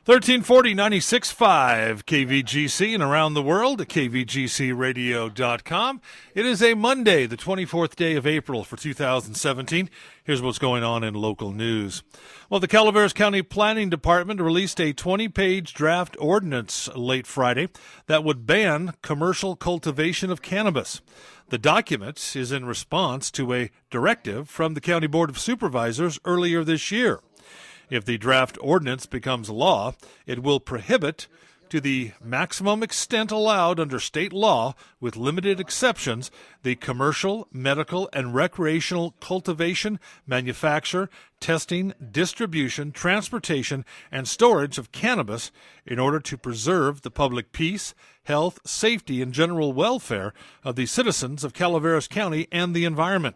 1340 96.5 KVGC and around the world at kvgcradio.com. It is a Monday, the 24th day of April for 2017. Here's what's going on in local news. Well, the Calaveras County Planning Department released a 20-page draft ordinance late Friday that would ban commercial cultivation of cannabis. The document is in response to a directive from the County Board of Supervisors earlier this year. If the draft ordinance becomes law, it will prohibit, to the maximum extent allowed under state law, with limited exceptions, the commercial, medical, and recreational cultivation, manufacture, testing, distribution, transportation, and storage of cannabis in order to preserve the public peace, health, safety, and general welfare of the citizens of Calaveras County and the environment.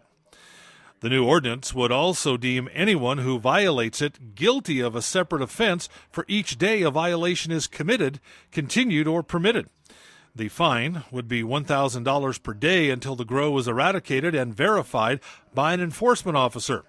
The new ordinance would also deem anyone who violates it guilty of a separate offense for each day a violation is committed, continued, or permitted. The fine would be $1,000 per day until the grow is eradicated and verified by an enforcement officer.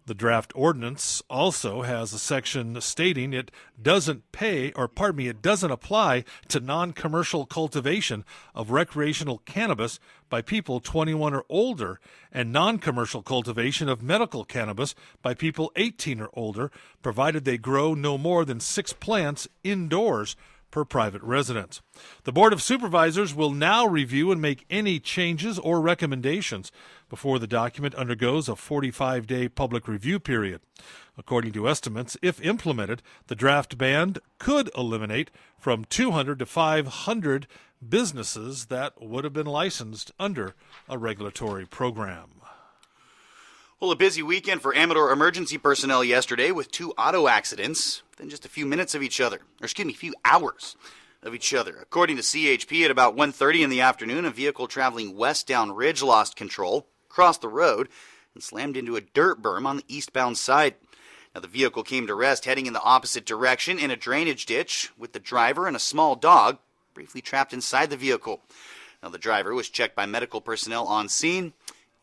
The draft ordinance also has a section stating it doesn't apply to non-commercial cultivation of recreational cannabis by people 21 or older and non-commercial cultivation of medical cannabis by people 18 or older, provided they grow no more than 6 plants indoors per private residence. The Board of Supervisors will now review and make any changes or recommendations before the document undergoes a 45-day public review period. According to estimates, if implemented, the draft ban could eliminate from 200 to 500 businesses that would have been licensed under a regulatory program. Well, a busy weekend for Amador emergency personnel yesterday with 2 auto accidents within just a few hours of each other. According to CHP, at about 1:30 in the afternoon, a vehicle traveling west down Ridge lost control, crossed the road, and slammed into a dirt berm on the eastbound side. Now, the vehicle came to rest heading in the opposite direction in a drainage ditch with the driver and a small dog briefly trapped inside the vehicle. Now, the driver was checked by medical personnel on scene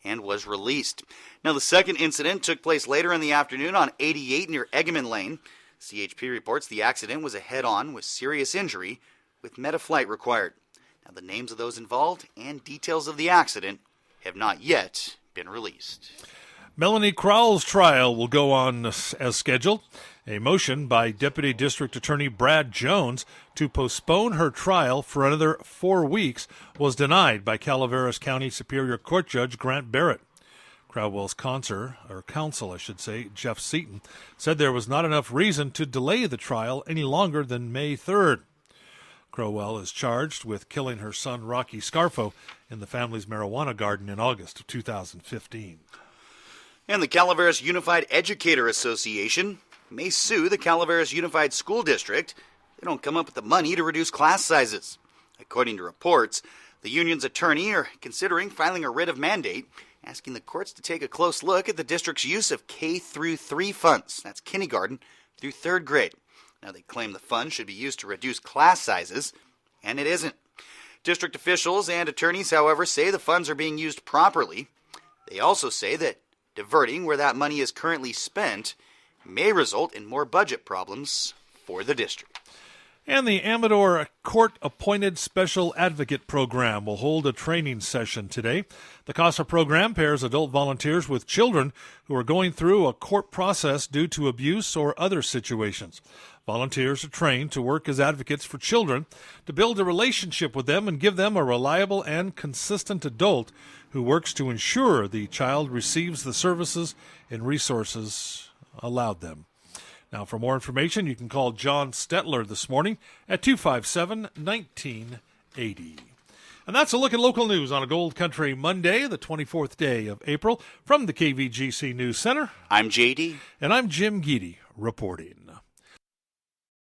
and was released. Now, the second incident took place later in the afternoon on 88 near Eggeman Lane. CHP reports the accident was a head-on with serious injury with Metaflight required. Now, the names of those involved and details of the accident have not yet been released. Melanie Crowell's trial will go on as scheduled. A motion by Deputy District Attorney Brad Jones to postpone her trial for another 4 weeks was denied by Calaveras County Superior Court Judge Grant Barrett. Crowell's counsel, Jeff Seaton, said there was not enough reason to delay the trial any longer than May 3rd. Crowell is charged with killing her son Rocky Scarfo in the family's marijuana garden in August of 2015. And the Calaveras Unified Educator Association may sue the Calaveras Unified School District. They don't come up with the money to reduce class sizes. According to reports, the union's attorney are considering filing a writ of mandate, asking the courts to take a close look at the district's use of K-3 funds. That's kindergarten through 3rd grade. Now, they claim the funds should be used to reduce class sizes, and it isn't. District officials and attorneys, however, say the funds are being used properly. They also say that diverting where that money is currently spent may result in more budget problems for the district. And the Amador Court-Appointed Special Advocate Program will hold a training session today. The CASA program pairs adult volunteers with children who are going through a court process due to abuse or other situations. Volunteers are trained to work as advocates for children, to build a relationship with them and give them a reliable and consistent adult who works to ensure the child receives the services and resources allowed them. Now, for more information, you can call John Stetler this morning at 257-1980. And that's a look at local news on a Gold Country Monday, the 24th day of April. From the KVGC News Center, I'm JD. And I'm Jim Geedy reporting.